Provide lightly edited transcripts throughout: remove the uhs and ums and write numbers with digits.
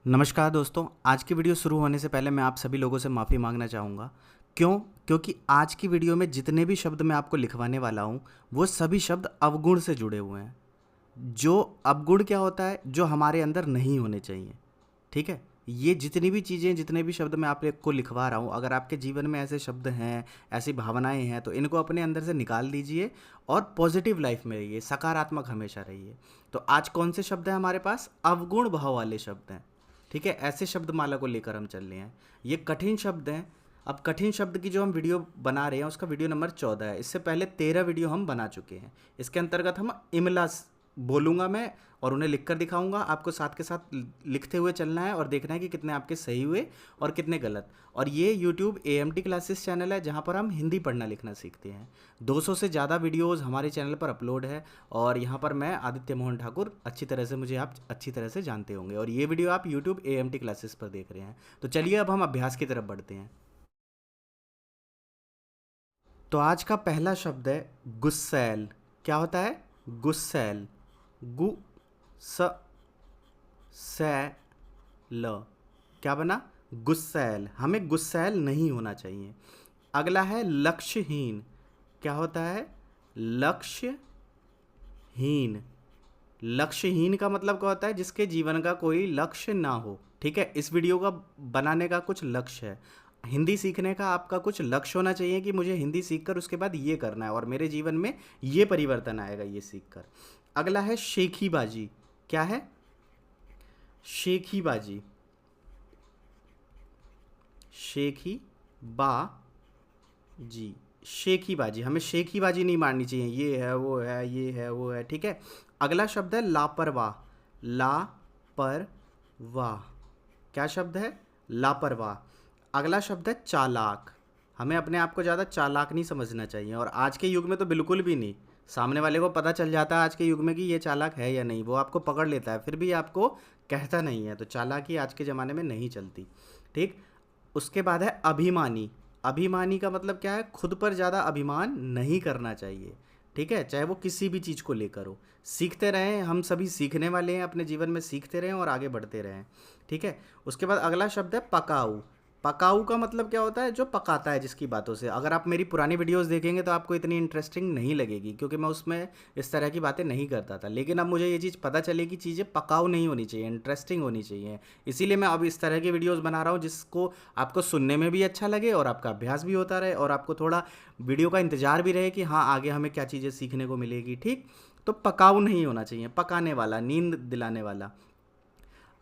नमस्कार दोस्तों। आज की वीडियो शुरू होने से पहले मैं आप सभी लोगों से माफ़ी मांगना चाहूँगा। क्यों? क्योंकि आज की वीडियो में जितने भी शब्द मैं आपको लिखवाने वाला हूँ, वो सभी शब्द अवगुण से जुड़े हुए हैं। जो अवगुण क्या होता है? जो हमारे अंदर नहीं होने चाहिए। ठीक है? ये जितनी भी चीज़ें, जितने भी शब्द मैं आपको लिखवा रहा हूँ, अगर आपके जीवन में ऐसे शब्द हैं, ऐसी भावनाएँ हैं, तो इनको अपने अंदर से निकाल दीजिए और पॉजिटिव लाइफ में रहिए, सकारात्मक हमेशा रहिए। तो आज कौन से शब्द हैं हमारे पास? अवगुण भाव वाले शब्द हैं। ठीक है, ऐसे शब्दमाला को लेकर हम चल रहे हैं। ये कठिन शब्द हैं। अब कठिन शब्द की जो हम वीडियो बना रहे हैं उसका वीडियो नंबर 14 है। इससे पहले 13 वीडियो हम बना चुके हैं। इसके अंतर्गत हम इमला बोलूँगा मैं और उन्हें लिख कर दिखाऊंगा। आपको साथ के साथ लिखते हुए चलना है और देखना है कि कितने आपके सही हुए और कितने गलत। और ये YouTube AMT क्लासेस चैनल है जहाँ पर हम हिंदी पढ़ना लिखना सीखते हैं। 200 से ज़्यादा वीडियोस हमारे चैनल पर अपलोड है और यहाँ पर मैं आदित्य मोहन ठाकुर, अच्छी तरह से मुझे आप अच्छी तरह से जानते होंगे, और ये वीडियो आप YouTube AMT क्लासेस पर देख रहे हैं। तो चलिए अब हम अभ्यास की तरफ बढ़ते हैं। तो आज का पहला शब्द है गुस्सैल। क्या होता है? गुस्सैल। गु स सै ल। क्या बना? गुस्सैल। हमें गुस्सैल नहीं होना चाहिए। अगला है लक्ष्यहीन। क्या होता है? लक्ष्यहीन। लक्ष्यहीन का मतलब क्या होता है? जिसके जीवन का कोई लक्ष्य ना हो। ठीक है, इस वीडियो का बनाने का कुछ लक्ष्य है। हिंदी सीखने का आपका कुछ लक्ष्य होना चाहिए कि मुझे हिंदी सीखकर उसके बाद ये करना है और मेरे जीवन में ये परिवर्तन आएगा ये सीखकर। अगला है शेखीबाजी। क्या है? शेखीबाजी। शेखी बा जी। शेखीबाजी। हमें शेखीबाजी नहीं मारनी चाहिए। ये है, वो है, ये है, वो है। ठीक है। अगला शब्द है लापरवाह। लापरवाह। क्या शब्द है? लापरवाह। अगला शब्द है चालाक। हमें अपने आप को ज़्यादा चालाक नहीं समझना चाहिए, और आज के युग में तो बिल्कुल भी नहीं। सामने वाले को पता चल जाता है आज के युग में कि ये चालाक है या नहीं, वो आपको पकड़ लेता है, फिर भी आपको कहता नहीं है। तो चालाकी आज के ज़माने में नहीं चलती। ठीक। उसके बाद है अभिमानी। अभिमानी का मतलब क्या है? खुद पर ज़्यादा अभिमान नहीं करना चाहिए। ठीक है, चाहे वो किसी भी चीज़ को लेकर हो। सीखते रहें, हम सभी सीखने वाले हैं, अपने जीवन में सीखते रहें और आगे बढ़ते रहें। ठीक है। उसके बाद अगला शब्द है पकाऊ। पकाऊ का मतलब क्या होता है? जो पकाता है जिसकी बातों से। अगर आप मेरी पुरानी वीडियोस देखेंगे तो आपको इतनी इंटरेस्टिंग नहीं लगेगी, क्योंकि मैं उसमें इस तरह की बातें नहीं करता था। लेकिन अब मुझे ये चीज़ पता चली कि चीज़ें पकाऊ नहीं होनी चाहिए, इंटरेस्टिंग होनी चाहिए। इसीलिए मैं अब इस तरह की वीडियोस बना रहा हूँ जिसको आपको सुनने में भी अच्छा लगे और आपका अभ्यास भी होता रहे और आपको थोड़ा वीडियो का इंतजार भी रहे कि हाँ, आगे हमें क्या चीज़ें सीखने को मिलेगी। ठीक। तो पकाऊ नहीं होना चाहिए, पकाने वाला, नींद दिलाने वाला।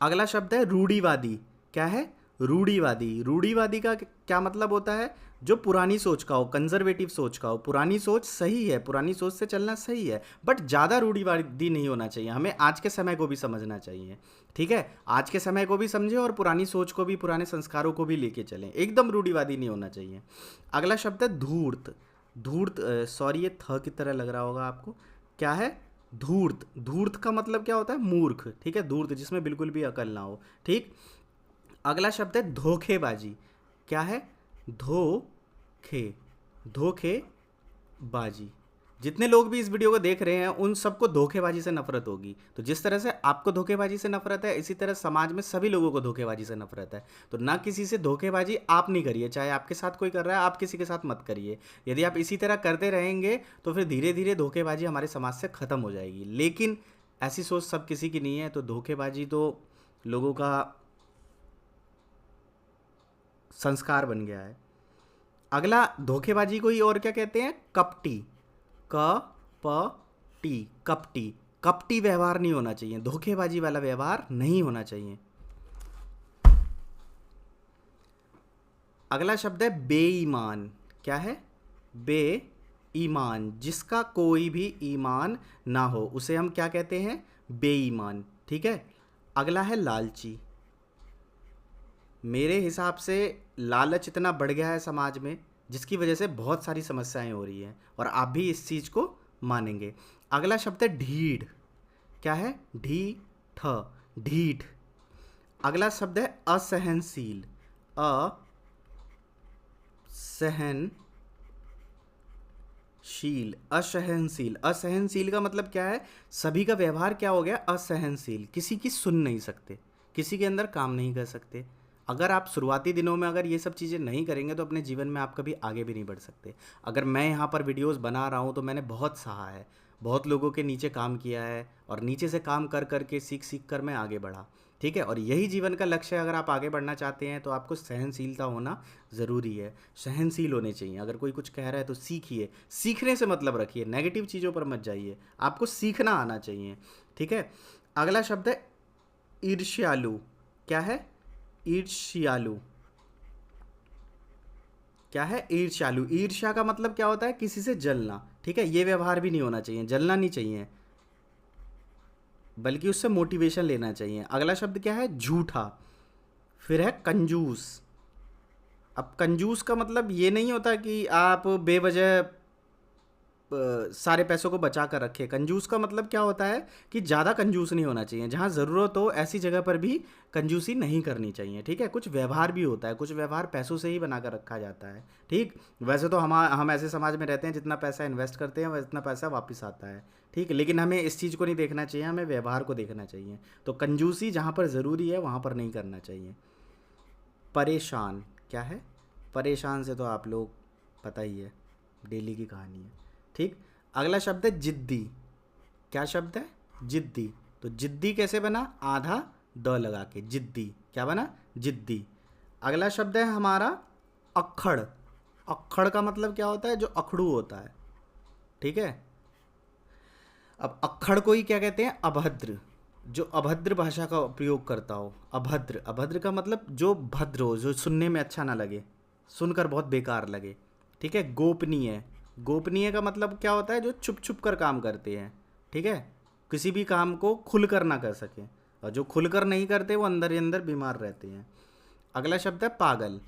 अगला शब्द है रूढ़िवादी। क्या है? रूढ़िवादी। रूढ़िवादी का क्या मतलब होता है? जो पुरानी सोच का हो, कंजर्वेटिव सोच का हो। पुरानी सोच सही है, पुरानी सोच से चलना सही है, बट ज़्यादा रूढ़िवादी नहीं होना चाहिए। हमें आज के समय को भी समझना चाहिए। ठीक है, आज के समय को भी समझें और पुरानी सोच को भी, पुराने संस्कारों को भी लेके चलें। एकदम रूढ़िवादी नहीं होना चाहिए। अगला शब्द है धूर्त। धूर्त, सॉरी ये थ की तरह लग रहा होगा आपको। क्या है? धूर्त। धूर्त का मतलब क्या होता है? मूर्ख। ठीक है, धूर्त जिसमें बिल्कुल भी अकल ना हो। ठीक। अगला शब्द है धोखेबाजी। क्या है? धोखे। धोखेबाजी। जितने लोग भी इस वीडियो को देख रहे हैं उन सबको धोखेबाजी से नफरत होगी। तो जिस तरह से आपको धोखेबाजी से नफरत है, इसी तरह समाज में सभी लोगों को धोखेबाजी से नफरत है। तो ना किसी से धोखेबाजी आप नहीं करिए। चाहे आपके साथ कोई कर रहा है, आप किसी के साथ मत करिए। यदि आप इसी तरह करते रहेंगे तो फिर धीरे धीरे धोखेबाजी हमारे समाज से ख़त्म हो जाएगी। लेकिन ऐसी सोच सब किसी की नहीं है, तो धोखेबाजी तो लोगों का संस्कार बन गया है। अगला, धोखेबाजी को ही और क्या कहते हैं? कपटी। क प टी। कपटी। कपटी व्यवहार नहीं होना चाहिए, धोखेबाजी वाला व्यवहार नहीं होना चाहिए। अगला शब्द है बेईमान। क्या है? बेईमान। जिसका कोई भी ईमान ना हो उसे हम क्या कहते हैं? बेईमान। ठीक है। अगला है लालची। मेरे हिसाब से लालच इतना बढ़ गया है समाज में, जिसकी वजह से बहुत सारी समस्याएं हो रही हैं, और आप भी इस चीज़ को मानेंगे। अगला शब्द है ढीठ। क्या है? ढीठ। ढीठ। अगला शब्द है असहनशील। असहनशील। असहनशील। असहनशील का मतलब क्या है? सभी का व्यवहार क्या हो गया? असहनशील। किसी की सुन नहीं सकते। किसी के अंदर काम नहीं कर सकते। अगर आप शुरुआती दिनों में अगर ये सब चीज़ें नहीं करेंगे तो अपने जीवन में आप कभी आगे भी नहीं बढ़ सकते। अगर मैं यहाँ पर वीडियोस बना रहा हूँ तो मैंने बहुत सहा है, बहुत लोगों के नीचे काम किया है और नीचे से काम कर कर के सीख सीख कर मैं आगे बढ़ा। ठीक है, और यही जीवन का लक्ष्य है। अगर आप आगे बढ़ना चाहते हैं तो आपको सहनशीलता होना ज़रूरी है, सहनशील होने चाहिए। अगर कोई कुछ कह रहा है तो सीखिए, सीखने से मतलब रखिए, नेगेटिव चीज़ों पर मत जाइए, आपको सीखना आना चाहिए। ठीक है, अगला शब्द है ईर्ष्यालु। क्या है? ईर्ष्यालु। क्या है? ईर्ष्यालु। ईर्ष्या का मतलब क्या होता है? किसी से जलना। ठीक है, ये व्यवहार भी नहीं होना चाहिए, जलना नहीं चाहिए, बल्कि उससे मोटिवेशन लेना चाहिए। अगला शब्द क्या है? झूठा। फिर है कंजूस। अब कंजूस का मतलब ये नहीं होता कि आप बेवजह सारे पैसों को बचा कर रखे। कंजूस का मतलब क्या होता है कि ज़्यादा कंजूस नहीं होना चाहिए, जहाँ ज़रूरत हो ऐसी जगह पर भी कंजूसी नहीं करनी चाहिए। ठीक है, कुछ व्यवहार भी होता है, कुछ व्यवहार पैसों से ही बना कर रखा जाता है। ठीक, वैसे तो हम ऐसे समाज में रहते हैं जितना पैसा इन्वेस्ट करते हैं वह इतना पैसा वापस आता है। ठीक है, लेकिन हमें इस चीज़ को नहीं देखना चाहिए, हमें व्यवहार को देखना चाहिए। तो कंजूसी जहाँ पर ज़रूरी है वहाँ पर नहीं करना चाहिए। परेशान। क्या है? परेशान से तो आप लोग पता ही है, डेली की कहानी है। ठीक, अगला शब्द है जिद्दी। क्या शब्द है? जिद्दी। तो जिद्दी कैसे बना? आधा द लगा के, जिद्दी। क्या बना? जिद्दी। अगला शब्द है हमारा अक्खड़। अक्खड़ का मतलब क्या होता है? जो अखड़ू होता है। ठीक है, अब अक्खड़ को ही क्या कहते हैं? अभद्र। जो अभद्र भाषा का प्रयोग करता हो, अभद्र। अभद्र का मतलब जो भद्र हो, जो सुनने में अच्छा ना लगे, सुनकर बहुत बेकार लगे। ठीक है, गोपनीय। गोपनीय का मतलब क्या होता है? जो छुप छुप कर काम करते हैं। ठीक है, किसी भी काम को खुलकर ना कर सके, और जो खुलकर नहीं करते वो अंदर ही अंदर बीमार रहते हैं। अगला शब्द है पागल।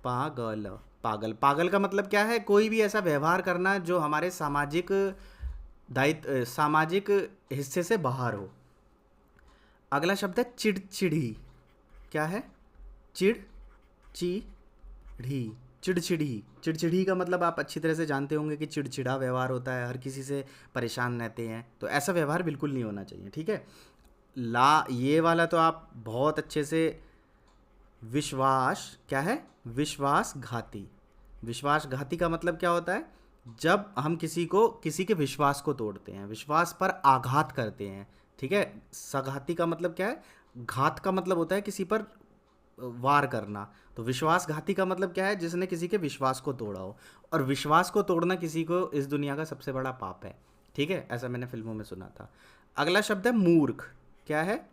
पागल। पागल। पागल का मतलब क्या है? कोई भी ऐसा व्यवहार करना जो हमारे सामाजिक दायित्व, सामाजिक हिस्से से बाहर हो। अगला शब्द है चिड़चिड़ी। क्या है? चिड़चिड़ी। चिड़चिड़ी। चिड़चिड़ी का मतलब आप अच्छी तरह से जानते होंगे कि चिड़चिड़ा व्यवहार होता है, हर किसी से परेशान रहते हैं, तो ऐसा व्यवहार बिल्कुल नहीं होना चाहिए। ठीक है, ये वाला तो आप बहुत अच्छे से। विश्वास। क्या है? विश्वासघाती। विश्वासघाती का मतलब क्या होता है? जब हम किसी के विश्वास को तोड़ते हैं, विश्वास पर आघात करते हैं। ठीक है, सघाती का मतलब क्या है? घात का मतलब होता है किसी पर वार करना। तो विश्वासघाती का मतलब क्या है? जिसने किसी के विश्वास को तोड़ा हो, और विश्वास को तोड़ना किसी को इस दुनिया का सबसे बड़ा पाप है। ठीक है, ऐसा मैंने फिल्मों में सुना था। अगला शब्द है मूर्ख। क्या है?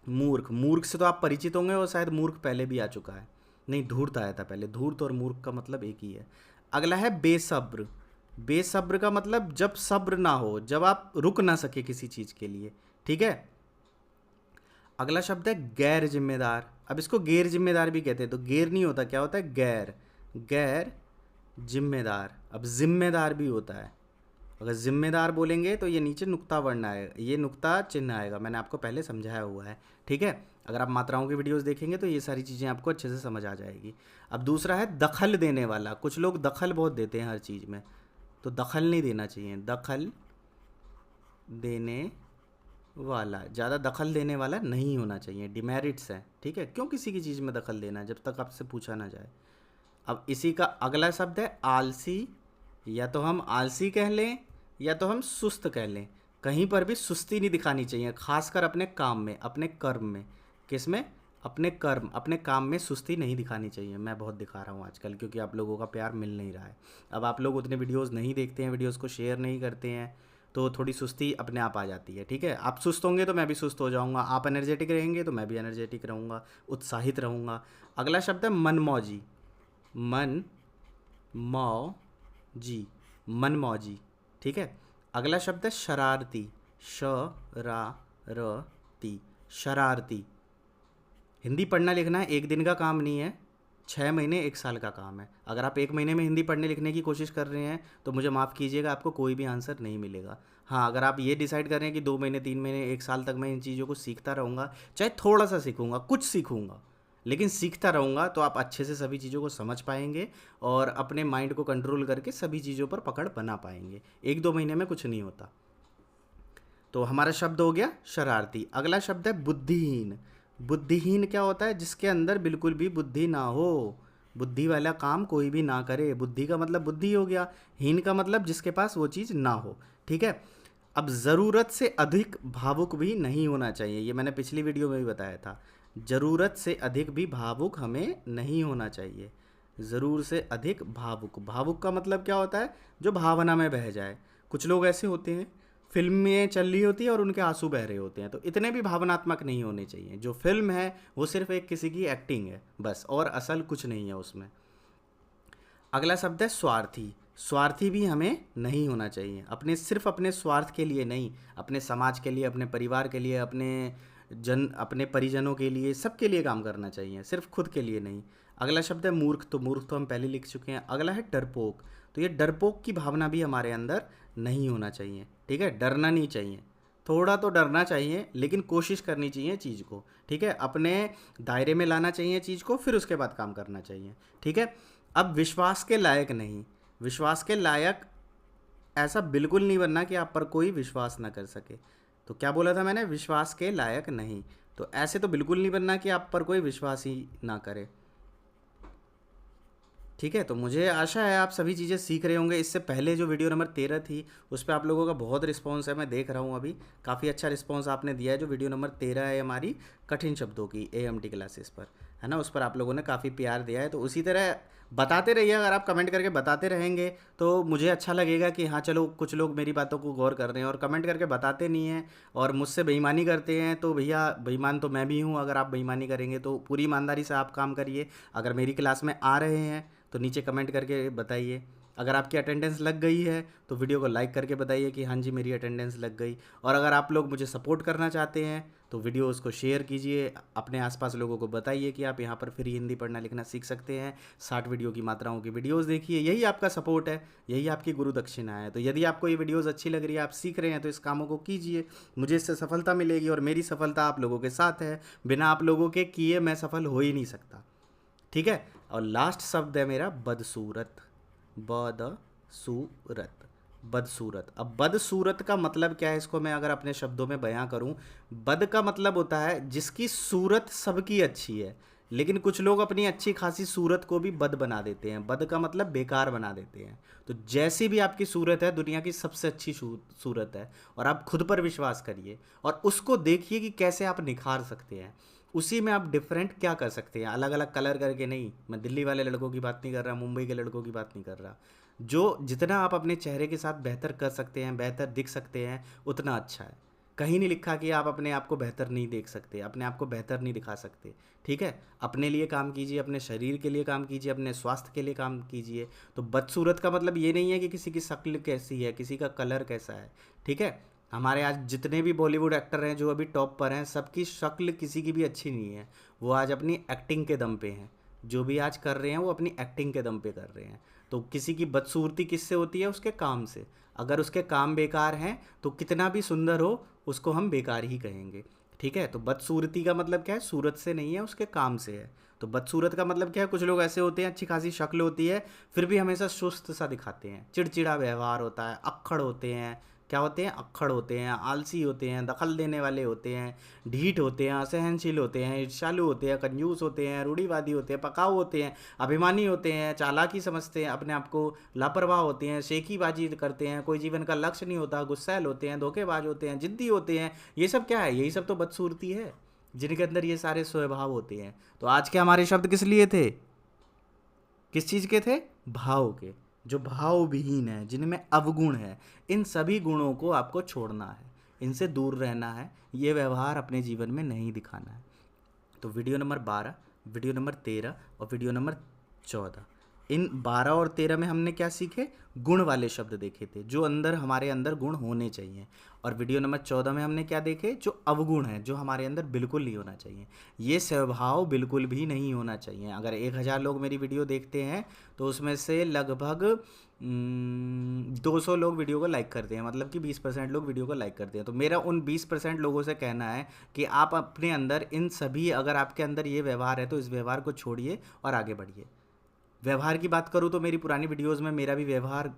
मूर्ख। मूर्ख से तो आप परिचित होंगे, और शायद मूर्ख पहले भी आ चुका है। नहीं, धूर्त आया था पहले। धूर्त और मूर्ख का मतलब एक ही है। अगला है बेसब्र। बेसब्र का मतलब जब सब्र ना हो, जब आप रुक ना सके किसी चीज़ के लिए। ठीक है, अगला शब्द है गैर जिम्मेदार। अब इसको गैर जिम्मेदार भी कहते हैं, तो गैर नहीं होता, क्या होता है? गैर। गैर जिम्मेदार। अब जिम्मेदार भी होता है। अगर जिम्मेदार बोलेंगे तो ये नीचे नुक्ता वर्ण आएगा, ये नुक्ता चिन्ह आएगा, मैंने आपको पहले समझाया हुआ है। ठीक है, अगर आप मात्राओं की वीडियोस देखेंगे तो ये सारी चीज़ें आपको अच्छे से समझ आ जाएगी। अब दूसरा है दखल देने वाला। कुछ लोग दखल बहुत देते हैं हर चीज़ में, तो दखल नहीं देना चाहिए। दखल देने वाला, ज़्यादा दखल देने वाला नहीं होना चाहिए, डिमेरिट्स है। ठीक है, क्यों किसी की चीज़ में दखल देना जब तक आपसे पूछा ना जाए। अब इसी का अगला शब्द है आलसी। या तो हम आलसी कह लें या तो हम सुस्त कह लें। कहीं पर भी सुस्ती नहीं दिखानी चाहिए, खासकर अपने काम में, अपने कर्म में। किस में? अपने कर्म, अपने काम में सुस्ती नहीं दिखानी चाहिए। मैं बहुत दिखा रहा हूँ आजकल, क्योंकि आप लोगों का प्यार मिल नहीं रहा है। अब आप लोग उतने वीडियोस नहीं देखते हैं, वीडियोस को शेयर नहीं करते हैं, तो थोड़ी सुस्ती अपने आप आ जाती है। ठीक है, आप सुस्त होंगे तो मैं भी सुस्त हो जाऊँगा, आप एनर्जेटिक रहेंगे तो मैं भी एनर्जेटिक रहूँगा, उत्साहित रहूँगा। अगला शब्द है मनमौजी। मन मौजी। मनमौजी। ठीक है, अगला शब्द है शरारती। श-रा-र-ती। शरारती। हिंदी पढ़ना लिखना एक दिन का काम नहीं है, 6 महीने 1 साल का काम है। अगर आप 1 महीने में हिंदी पढ़ने लिखने की कोशिश कर रहे हैं तो मुझे माफ़ कीजिएगा, आपको कोई भी आंसर नहीं मिलेगा। हाँ, अगर आप ये डिसाइड कर रहे हैं कि 2 महीने 3 महीने 1 साल तक मैं इन चीज़ों को सीखता रहूँगा, चाहे थोड़ा सा सीखूँगा, कुछ सीखूँगा, लेकिन सीखता रहूँगा, तो आप अच्छे से सभी चीज़ों को समझ पाएंगे और अपने माइंड को कंट्रोल करके सभी चीज़ों पर पकड़ बना पाएंगे। 1-2 महीने में कुछ नहीं होता। तो हमारा शब्द हो गया शरारती। अगला शब्द है बुद्धिहीन। बुद्धिहीन क्या होता है? जिसके अंदर बिल्कुल भी बुद्धि ना हो, बुद्धि वाला काम कोई भी ना करे। बुद्धि का मतलब बुद्धि हो गया, हीन का मतलब जिसके पास वो चीज़ ना हो। ठीक है। अब ज़रूरत से अधिक भावुक भी नहीं होना चाहिए, ये मैंने पिछली वीडियो में भी बताया था। ज़रूरत से अधिक भी भावुक हमें नहीं होना चाहिए। ज़रूर से अधिक भावुक, भावुक का मतलब क्या होता है? जो भावना में बह जाए। कुछ लोग ऐसे होते हैं, फिल्म में चल रही होती है और उनके आंसू बह रहे होते हैं, तो इतने भी भावनात्मक नहीं होने चाहिए। जो फिल्म है वो सिर्फ एक किसी की एक्टिंग है बस, और असल कुछ नहीं है उसमें। अगला शब्द है स्वार्थी। स्वार्थी भी हमें नहीं होना चाहिए। अपने सिर्फ अपने स्वार्थ के लिए नहीं, अपने समाज के लिए, अपने परिवार के लिए, अपने परिजनों के लिए, सबके लिए काम करना चाहिए, सिर्फ खुद के लिए नहीं। अगला शब्द है मूर्ख। तो मूर्ख तो हम पहले लिख चुके हैं। अगला है डरपोक। तो ये डरपोक की भावना भी हमारे अंदर नहीं होना चाहिए। ठीक है, डरना नहीं चाहिए। थोड़ा तो डरना चाहिए, लेकिन कोशिश करनी चाहिए चीज़ को। ठीक है, अपने दायरे में लाना चाहिए चीज़ को, फिर उसके बाद काम करना चाहिए। ठीक है। अब विश्वास के लायक नहीं। विश्वास के लायक ऐसा बिल्कुल नहीं बनना कि आप पर कोई विश्वास ना कर सके। तो क्या बोला था मैंने? विश्वास के लायक नहीं। तो ऐसे तो बिल्कुल नहीं बनना कि आप पर कोई विश्वास ही ना करे। ठीक है, तो मुझे आशा है आप सभी चीज़ें सीख रहे होंगे। इससे पहले जो वीडियो नंबर 13 थी उस पर आप लोगों का बहुत रिस्पांस है, मैं देख रहा हूँ अभी काफ़ी अच्छा रिस्पांस आपने दिया है। जो वीडियो नंबर 13 है हमारी कठिन शब्दों की AMT क्लासेस पर, है ना, उस पर आप लोगों ने काफ़ी प्यार दिया है। तो उसी तरह बताते रहिए। अगर आप कमेंट करके बताते रहेंगे तो मुझे अच्छा लगेगा कि हाँ चलो कुछ लोग मेरी बातों को गौर कर रहे हैं। और कमेंट करके बताते नहीं हैं और मुझसे बेईमानी करते हैं, तो भैया बेईमान तो मैं भी हूँ। अगर आप बेईमानी करेंगे तो पूरी ईमानदारी से आप काम करिए। अगर मेरी क्लास में आ रहे हैं तो नीचे कमेंट करके बताइए। अगर आपकी अटेंडेंस लग गई है तो वीडियो को लाइक करके बताइए कि हाँ जी मेरी अटेंडेंस लग गई। और अगर आप लोग मुझे सपोर्ट करना चाहते हैं तो वीडियोस को शेयर कीजिए, अपने आसपास लोगों को बताइए कि आप यहाँ पर फ्री हिंदी पढ़ना लिखना सीख सकते हैं। 60 वीडियो की मात्राओं की वीडियोस देखिए, यही आपका सपोर्ट है, यही आपकी गुरु दक्षिणा है। तो यदि आपको ये वीडियोस अच्छी लग रही है, आप सीख रहे हैं, तो इस कामों को कीजिए। मुझे इससे सफलता मिलेगी और मेरी सफलता आप लोगों के साथ है। बिना आप लोगों के किए मैं सफल हो ही नहीं सकता। ठीक है। और लास्ट शब्द है मेरा बदसूरत। बदसूरत, बदसूरत। अब बदसूरत का मतलब क्या है, इसको मैं अगर अपने शब्दों में बयां करूं, बद का मतलब होता है जिसकी सूरत सबकी अच्छी है, लेकिन कुछ लोग अपनी अच्छी खासी सूरत को भी बद बना देते हैं। बद का मतलब बेकार बना देते हैं। तो जैसी भी आपकी सूरत है, दुनिया की सबसे अच्छी सूरत है, और आप खुद पर विश्वास करिए और उसको देखिए कि कैसे आप निखार सकते हैं। उसी में आप डिफरेंट क्या कर सकते हैं, अलग अलग कलर करके नहीं। मैं दिल्ली वाले लड़कों की बात नहीं कर रहा, मुंबई के लड़कों की बात नहीं कर रहा। जो जितना आप अपने चेहरे के साथ बेहतर कर सकते हैं, बेहतर दिख सकते हैं, उतना अच्छा है। कहीं नहीं लिखा कि आप अपने आप को बेहतर नहीं देख सकते, अपने आप को बेहतर नहीं दिखा सकते। ठीक है। अपने लिए काम कीजिए, अपने शरीर के लिए काम कीजिए, अपने स्वास्थ्य के लिए काम कीजिए। तो बदसूरत का मतलब ये नहीं है कि किसी की शक्ल कैसी है, किसी का कलर कैसा है। ठीक है। हमारे आज जितने भी बॉलीवुड एक्टर हैं जो अभी टॉप पर हैं, सबकी शक्ल किसी की भी अच्छी नहीं है। वो आज अपनी एक्टिंग के दम पे हैं। जो भी आज कर रहे हैं वो अपनी एक्टिंग के दम पे कर रहे हैं। तो किसी की बदसूरती किससे होती है? उसके काम से। अगर उसके काम बेकार हैं तो कितना भी सुंदर हो उसको हम बेकार ही कहेंगे। ठीक है। तो बदसूरती का मतलब क्या है? सूरत से नहीं है, उसके काम से है। तो बदसूरत का मतलब क्या है? कुछ लोग ऐसे होते हैं, अच्छी खासी शक्ल होती है, फिर भी हमेशा सुस्त सा दिखाते हैं, चिड़चिड़ा व्यवहार होता है, अक्खड़ होते हैं। क्या होते हैं? अक्खड़ होते हैं, आलसी होते हैं, दखल देने वाले होते हैं, ढीठ होते हैं, असहनशील होते हैं, ईर्ष्यालु होते हैं, कंजूस होते हैं, रूढ़िवादी होते हैं, पकाऊ होते हैं, अभिमानी होते हैं, चालाकी समझते हैं अपने आप को, लापरवाह होते हैं, शेखीबाजी करते हैं, कोई जीवन का लक्ष्य नहीं होता, गुस्सैल होते हैं, धोखेबाज होते हैं, जिद्दी होते हैं। ये सब क्या है? यही सब तो बदसूरती है, जिनके अंदर ये सारे स्वभाव होते हैं। तो आज के हमारे शब्द किस लिए थे? किस चीज़ के थे? भाव के। जो भाव विहीन है, जिनमें अवगुण है, इन सभी गुणों को आपको छोड़ना है, इनसे दूर रहना है। ये व्यवहार अपने जीवन में नहीं दिखाना है। तो वीडियो नंबर 12, वीडियो नंबर 13 और वीडियो नंबर 14, इन 12 और 13 में हमने क्या सीखे? गुण वाले शब्द देखे थे, जो हमारे अंदर गुण होने चाहिए। और वीडियो नंबर 14 में हमने क्या देखे? जो अवगुण है, जो हमारे अंदर बिल्कुल नहीं होना चाहिए। ये स्वभाव बिल्कुल भी नहीं होना चाहिए। अगर 1000 लोग मेरी वीडियो देखते हैं तो उसमें से लगभग 200 लोग वीडियो को लाइक करते हैं, मतलब कि 20% लोग वीडियो को लाइक करते हैं। तो मेरा उन 20% लोगों से कहना है कि आप अपने अंदर इन सभी, अगर आपके अंदर ये व्यवहार है तो इस व्यवहार को छोड़िए और आगे बढ़िए। व्यवहार की बात करूँ तो मेरी पुरानी वीडियोस में मेरा भी व्यवहार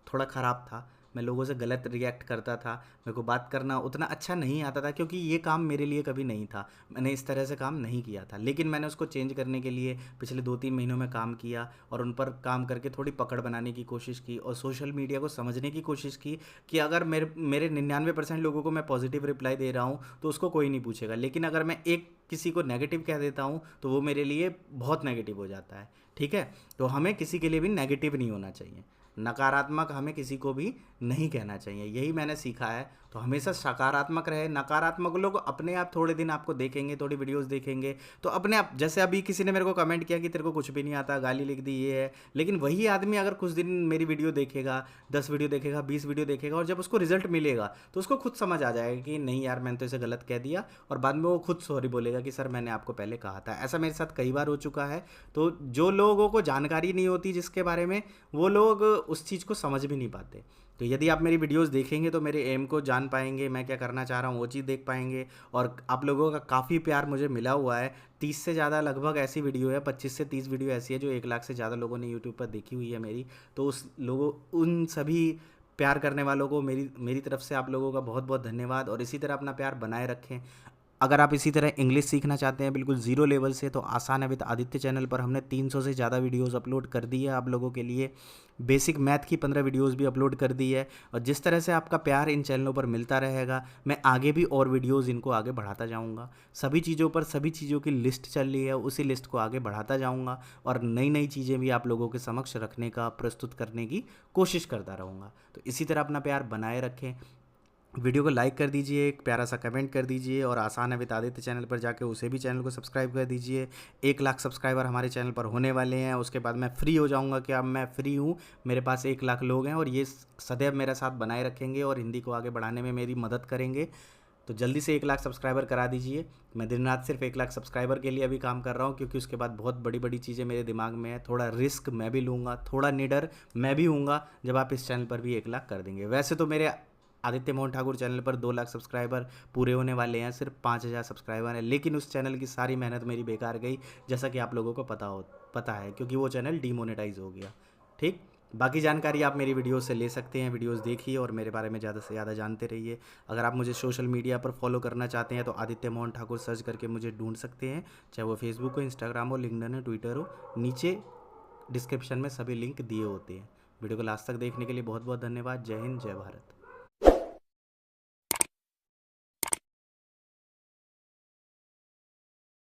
थोड़ा ख़राब था, मैं लोगों से गलत रिएक्ट करता था, मेरे को बात करना उतना अच्छा नहीं आता था, क्योंकि ये काम मेरे लिए कभी नहीं था, मैंने इस तरह से काम नहीं किया था। लेकिन मैंने उसको चेंज करने के लिए पिछले 2-3 महीनों में काम किया और उन पर काम करके थोड़ी पकड़ बनाने की कोशिश की और सोशल मीडिया को समझने की कोशिश की कि अगर मेरे मेरे 99% लोगों को मैं पॉजिटिव रिप्लाई दे रहा हूँ तो उसको कोई नहीं पूछेगा, लेकिन अगर मैं एक किसी को नेगेटिव कह देता हूँ तो वो मेरे लिए बहुत नेगेटिव हो जाता है। ठीक है, तो हमें किसी के लिए भी नेगेटिव नहीं होना चाहिए, नकारात्मक हमें किसी को भी नहीं कहना चाहिए, यही मैंने सीखा है। तो हमेशा सकारात्मक रहे, नकारात्मक लोग अपने आप थोड़े दिन आपको देखेंगे, थोड़ी वीडियोस देखेंगे तो अपने आप, जैसे अभी किसी ने मेरे को कमेंट किया कि तेरे को कुछ भी नहीं आता, गाली लिख दी ये है, लेकिन वही आदमी अगर कुछ दिन मेरी वीडियो देखेगा, 10 वीडियो देखेगा, 20 वीडियो देखेगा, और जब उसको रिजल्ट मिलेगा तो उसको खुद समझ आ जाएगा कि नहीं यार मैंने तो इसे गलत कह दिया, और बाद में वो खुद सॉरी बोलेगा कि सर मैंने आपको पहले कहा था। ऐसा मेरे साथ कई बार हो चुका है। तो जो लोगों को जानकारी नहीं होती जिसके बारे में, वो लोग उस चीज़ को समझ भी नहीं पाते। तो यदि आप मेरी वीडियोस देखेंगे तो मेरे एम को जान पाएंगे, मैं क्या करना चाह रहा हूँ वो चीज़ देख पाएंगे। और आप लोगों का काफ़ी प्यार मुझे मिला हुआ है, 30 से ज़्यादा लगभग ऐसी वीडियो है, 25 से 30 वीडियो ऐसी है जो 1 लाख से ज़्यादा लोगों ने यूट्यूब पर देखी हुई है मेरी। तो उस लोगों, उन सभी प्यार करने वालों को मेरी मेरी तरफ से आप लोगों का बहुत बहुत धन्यवाद, और इसी तरह अपना प्यार बनाए रखें। अगर आप इसी तरह इंग्लिश सीखना चाहते हैं बिल्कुल ज़ीरो लेवल से, तो आसान है विद आदित्य चैनल पर हमने 300 से ज़्यादा वीडियोस अपलोड कर दी है आप लोगों के लिए। बेसिक मैथ की 15 वीडियोस भी अपलोड कर दी है, और जिस तरह से आपका प्यार इन चैनलों पर मिलता रहेगा, मैं आगे भी और वीडियोस इनको आगे बढ़ाता जाऊंगा। सभी चीज़ों पर सभी चीज़ों की लिस्ट चल रही है, उसी लिस्ट को आगे बढ़ाता जाऊंगा, और नई नई चीज़ें भी आप लोगों के समक्ष रखने का, प्रस्तुत करने की कोशिश करता रहूँगा। तो इसी तरह अपना प्यार बनाए रखें। वीडियो को लाइक कर दीजिए, एक प्यारा सा कमेंट कर दीजिए, और आसान है विद आदित्य चैनल पर जाके उसे भी चैनल को सब्सक्राइब कर दीजिए। 1 लाख सब्सक्राइबर हमारे चैनल पर होने वाले हैं, उसके बाद मैं फ्री हो जाऊंगा कि अब मैं फ्री हूँ, मेरे पास 1 लाख लोग हैं और ये सदैव मेरा साथ बनाए रखेंगे और हिंदी को आगे बढ़ाने में मेरी मदद करेंगे। तो जल्दी से 1 लाख सब्सक्राइबर करा दीजिए। मैं दिन रात सिर्फ 1 लाख सब्सक्राइबर के लिए अभी काम कर रहा हूँ, क्योंकि उसके बाद बहुत बड़ी बड़ी चीज़ें मेरे दिमाग में है। थोड़ा रिस्क मैं भी लूँगा, थोड़ा निडर मैं भी हूँगा जब आप इस चैनल पर भी 1 लाख कर देंगे। वैसे तो मेरे आदित्य मोहन ठाकुर चैनल पर 2 लाख सब्सक्राइबर पूरे होने वाले हैं, सिर्फ 5,000 सब्सक्राइबर हैं, लेकिन उस चैनल की सारी मेहनत मेरी बेकार गई, जैसा कि आप लोगों को पता है, क्योंकि वो चैनल डीमोनेटाइज हो गया। ठीक, बाकी जानकारी आप मेरी वीडियो से ले सकते हैं, वीडियोस देखिए और मेरे बारे में ज़्यादा से ज़्यादा जानते रहिए। अगर आप मुझे सोशल मीडिया पर फॉलो करना चाहते हैं तो आदित्य मोहन ठाकुर सर्च करके मुझे ढूंढ सकते हैं, चाहे वो फेसबुक हो, इंस्टाग्राम हो, लिंक्डइन हो, ट्विटर हो, नीचे डिस्क्रिप्शन में सभी लिंक दिए होते हैं। वीडियो को लास्ट तक देखने के लिए बहुत बहुत धन्यवाद। जय हिंद, जय भारत।